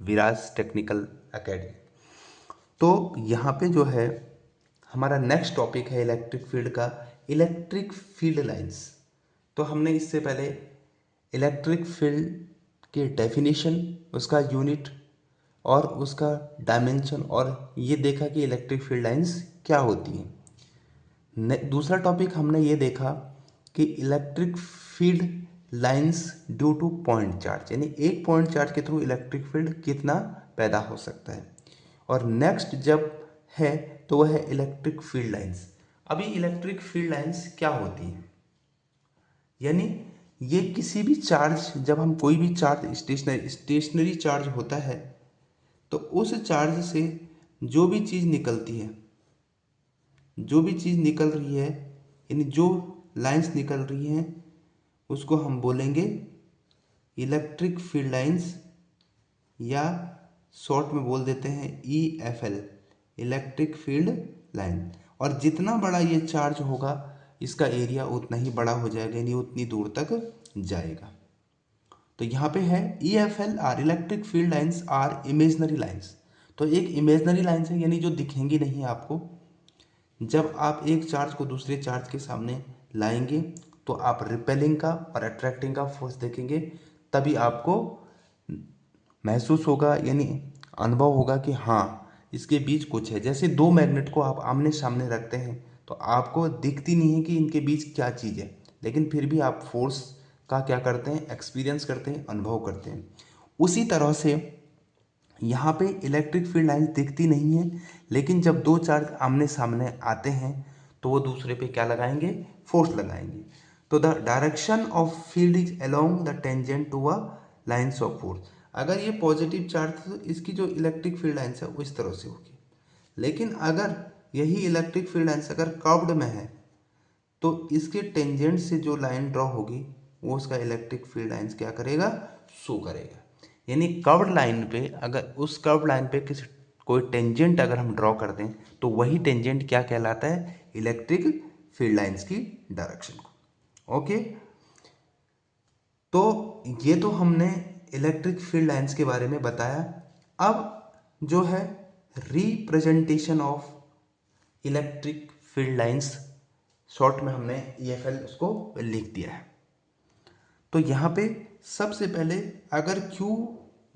विराज technical academy. तो यहाँ पे जो है हमारा नेक्स्ट टॉपिक है इलेक्ट्रिक फील्ड का, इलेक्ट्रिक फील्ड लाइंस। तो हमने इससे पहले इलेक्ट्रिक फील्ड के डेफिनेशन, उसका यूनिट और उसका डायमेंशन और ये देखा कि इलेक्ट्रिक फील्ड लाइंस क्या होती हैं। दूसरा टॉपिक हमने ये देखा कि electric field lines due two point charge, यानी एक पॉइंट चार्ज के थ्रू इलेक्ट्रिक फील्ड कितना पैदा हो सकता है। और नेक्स्ट जब है तो वह है इलेक्ट्रिक फील्ड लाइंस। अभी इलेक्ट्रिक फील्ड लाइंस क्या होती है, यानी ये किसी भी चार्ज, जब हम कोई भी चार्ज स्टेशनरी चार्ज होता है तो उस चार्ज से जो भी चीज़ निकलती है, जो भी चीज़ निकल रही है, यानी जो लाइंस निकल रही हैं उसको हम बोलेंगे इलेक्ट्रिक फील्ड लाइंस, या शॉर्ट में बोल देते हैं EFL, इलेक्ट्रिक फील्ड लाइन। और जितना बड़ा ये चार्ज होगा इसका एरिया उतना ही बड़ा हो जाएगा, यानी उतनी दूर तक जाएगा। तो यहाँ पे है EFL are electric field lines are imaginary lines. तो एक इमेजनरी लाइंस है, यानी जो दिखेंगी नहीं आपको। जब आप एक चार्ज को दूसरे चार्ज के सामने लाएंगे तो आप रिपेलिंग का और अट्रैक्टिंग का फोर्स देखेंगे, तभी आपको महसूस होगा, यानी अनुभव होगा कि हाँ इसके बीच कुछ है। जैसे दो मैग्नेट को आप आमने सामने रखते हैं तो आपको दिखती नहीं है कि इनके बीच क्या चीज़ है, लेकिन फिर भी आप फोर्स का क्या करते हैं, एक्सपीरियंस करते हैं, अनुभव करते हैं। उसी तरह से यहाँ पे इलेक्ट्रिक फील्ड लाइंस दिखती नहीं है, लेकिन जब दो चार्ज आमने सामने आते हैं तो वो दूसरे पे क्या लगाएंगे, फोर्स लगाएंगे। तो the direction of field is along the tangent to a lines of force. अगर ये पॉजिटिव चार्ज है तो इसकी जो इलेक्ट्रिक फील्ड लाइंस है वो इस तरह से होगी, लेकिन अगर यही इलेक्ट्रिक फील्ड लाइंस अगर कर्व्ड में है तो इसके टेंजेंट से जो लाइन ड्रॉ होगी वो उसका इलेक्ट्रिक फील्ड लाइंस क्या करेगा, शो करेगा। यानी कर्व्ड लाइन पे, अगर उस कर्व्ड लाइन पे किसी कोई टेंजेंट अगर हम ड्रॉ कर दें तो वही टेंजेंट क्या कहलाता है, इलेक्ट्रिक फील्ड लाइंस की डायरेक्शन को। ओके, तो ये तो हमने इलेक्ट्रिक फील्ड लाइंस के बारे में बताया। अब जो है representation of electric field lines, short में हमने EFL उसको लिख दिया है। तो यहाँ पे सबसे पहले अगर Q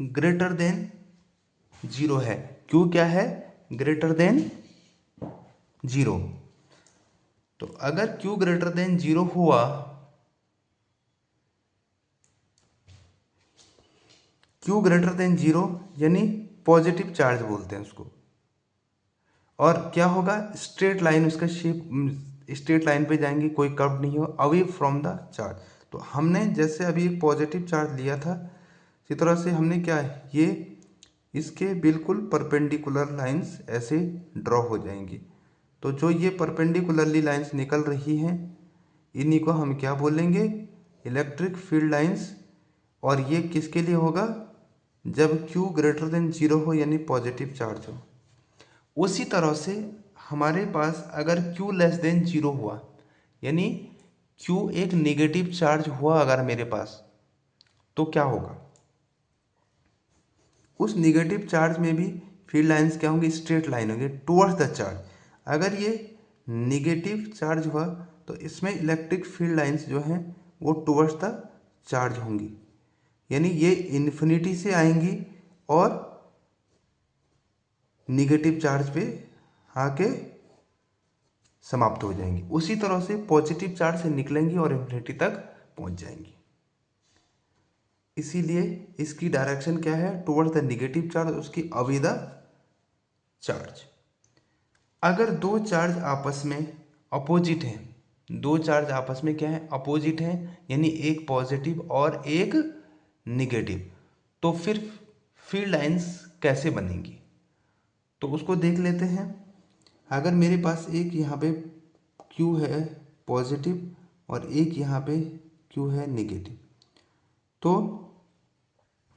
ग्रेटर देन 0 है, Q क्या है, ग्रेटर देन 0, तो अगर Q ग्रेटर देन 0 हुआ, Q ग्रेटर देन 0 यानी पॉजिटिव चार्ज बोलते हैं उसको। और क्या होगा, स्ट्रेट लाइन, उसका शेप स्ट्रेट लाइन पे जाएंगे, कोई कर्व नहीं हो, अवे फ्रॉम द चार्ज। तो हमने जैसे अभी एक पॉजिटिव चार्ज लिया था, इसी तरह से हमने क्या है, ये इसके बिल्कुल परपेंडिकुलर लाइंस ऐसे ड्रॉ हो जाएंगी। तो जो ये परपेंडिकुलरली लाइंस निकल रही हैं इन्हीं को हम क्या बोलेंगे, इलेक्ट्रिक फील्ड लाइंस। और ये किसके लिए होगा, जब Q ग्रेटर देन 0 हो, यानी पॉजिटिव चार्ज हो। उसी तरह से हमारे पास अगर Q लेस देन 0 हुआ, यानी Q एक नेगेटिव चार्ज हुआ अगर मेरे पास, तो क्या होगा, उस नेगेटिव चार्ज में भी फील्ड लाइंस क्या होंगी, स्ट्रेट लाइन होंगी टुवर्ड्स द चार्ज। अगर ये नेगेटिव चार्ज हुआ तो इसमें इलेक्ट्रिक फील्ड लाइंस जो हैं वो टुवर्ड्स द चार्ज होंगी, यानी ये इन्फिनिटी से आएंगी और निगेटिव चार्ज पे आके समाप्त हो जाएंगी। उसी तरह से पॉजिटिव चार्ज से निकलेंगी और इन्फिनिटी तक पहुंच जाएंगी। इसीलिए इसकी डायरेक्शन क्या है, टुवर्ड्स द निगेटिव चार्ज, उसकी अवे द चार्ज। अगर दो चार्ज आपस में अपोजिट हैं, दो चार्ज आपस में क्या है, अपोजिट हैं, यानी एक पॉजिटिव और एक निगेटिव, तो फिर फील्ड लाइंस कैसे बनेंगी, तो उसको देख लेते हैं। अगर मेरे पास एक यहाँ पे Q है पॉजिटिव और एक यहाँ पे Q है नेगेटिव, तो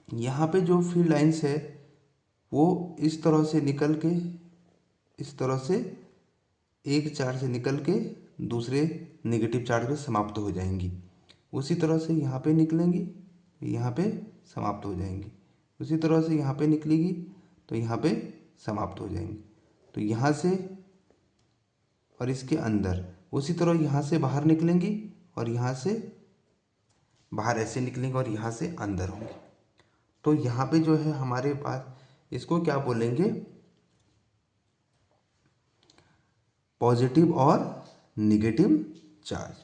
यहाँ पे जो फील्ड लाइंस है वो इस तरह से निकल के, इस तरह से एक चार्ज से निकल के दूसरे नेगेटिव चार्ज पे समाप्त हो जाएंगी। उसी तरह से यहाँ पे निकलेंगी, यहाँ पे समाप्त हो जाएंगी। उसी तरह से यहाँ पे निकलेगी तो यहाँ पे समाप्त हो जाएंगी। तो यहाँ से और इसके अंदर उसी तरह यहाँ से बाहर निकलेंगी और यहाँ से बाहर ऐसे निकलेंगे और यहाँ से अंदर होंगे। तो यहाँ पे जो है हमारे पास इसको क्या बोलेंगे, पॉजिटिव और निगेटिव चार्ज।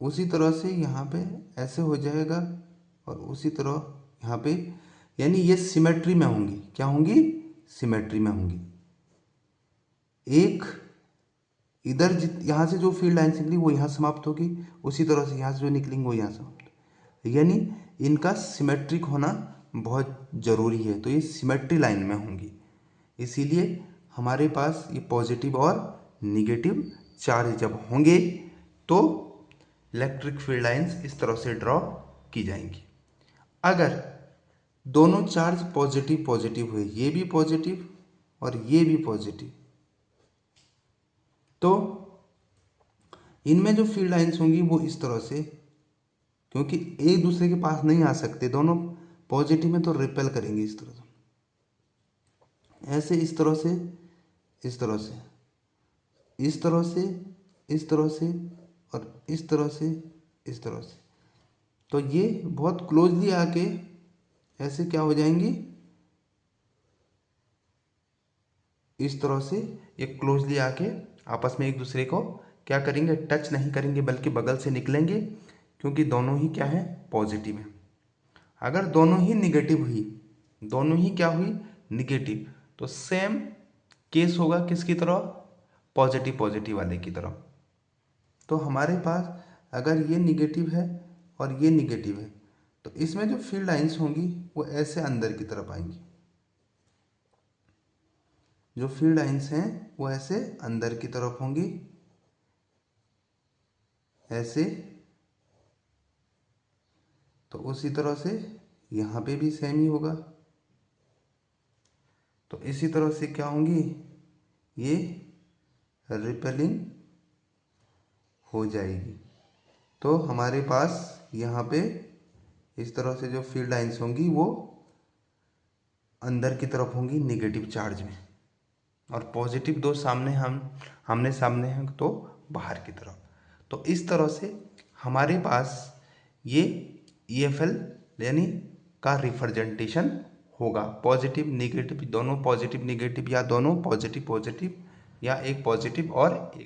उसी तरह से यहाँ पे ऐसे हो जाएगा और उसी तरह यहाँ पे, यानी ये सिमेट्री में होंगी। क्या होंगी? सिमेट्री में होंगी। एक इधर यहाँ से जो फील्ड लाइन्स निकली वो यहाँ समाप्त होगी, उसी तरह से यहाँ से जो निकलेंगे वो यहाँ समाप्त, यानी इनका सिमेट्रिक होना बहुत ज़रूरी है। तो ये सिमेट्री लाइन में होंगी, इसीलिए हमारे पास ये पॉजिटिव और निगेटिव चार्ज जब होंगे तो इलेक्ट्रिक फील्ड लाइंस इस तरह से ड्रॉ की जाएंगी। अगर दोनों चार्ज पॉजिटिव पॉजिटिव हुए, ये भी पॉजिटिव और ये भी पॉजिटिव, तो इनमें जो फील्ड लाइंस होंगी वो इस तरह से, क्योंकि एक दूसरे के पास नहीं आ सकते, दोनों पॉजिटिव में तो रिपेल करेंगे इस तरह से, ऐसे इस तरह से, इस तरह से, इस तरह से, इस तरह से और इस तरह से, इस तरह से। तो ये बहुत क्लोजली आके ऐसे क्या हो जाएंगी, इस तरह से ये क्लोजली आके आपस में एक दूसरे को क्या करेंगे, टच नहीं करेंगे, बल्कि बगल से निकलेंगे, क्योंकि दोनों ही क्या है, पॉजिटिव है। अगर दोनों ही निगेटिव हुई, दोनों ही क्या हुई, निगेटिव, तो सेम केस होगा किसकी तरह, पॉजिटिव पॉजिटिव वाले की तरह। तो हमारे पास अगर ये निगेटिव है और ये निगेटिव है तो इसमें जो फील्ड लाइंस होंगी वो ऐसे अंदर की तरफ आएंगी, जो फील्ड लाइंस हैं वो ऐसे अंदर की तरफ होंगी, ऐसे। तो उसी तरह से यहाँ पे भी सेम ही होगा। तो इसी तरह से क्या होंगी, ये रिपेलिंग हो जाएगी। तो हमारे पास यहाँ पे इस तरह से जो फील्ड लाइंस होंगी वो अंदर की तरफ होंगी निगेटिव चार्ज में, और पॉजिटिव दो सामने आमने सामने हैं तो बाहर की तरफ। तो इस तरह से हमारे पास ये EFL यानी का रिप्रेजेंटेशन होगा, पॉजिटिव निगेटिव दोनों, पॉजिटिव निगेटिव या दोनों, पॉजिटिव पॉजिटिव या एक पॉजिटिव और एक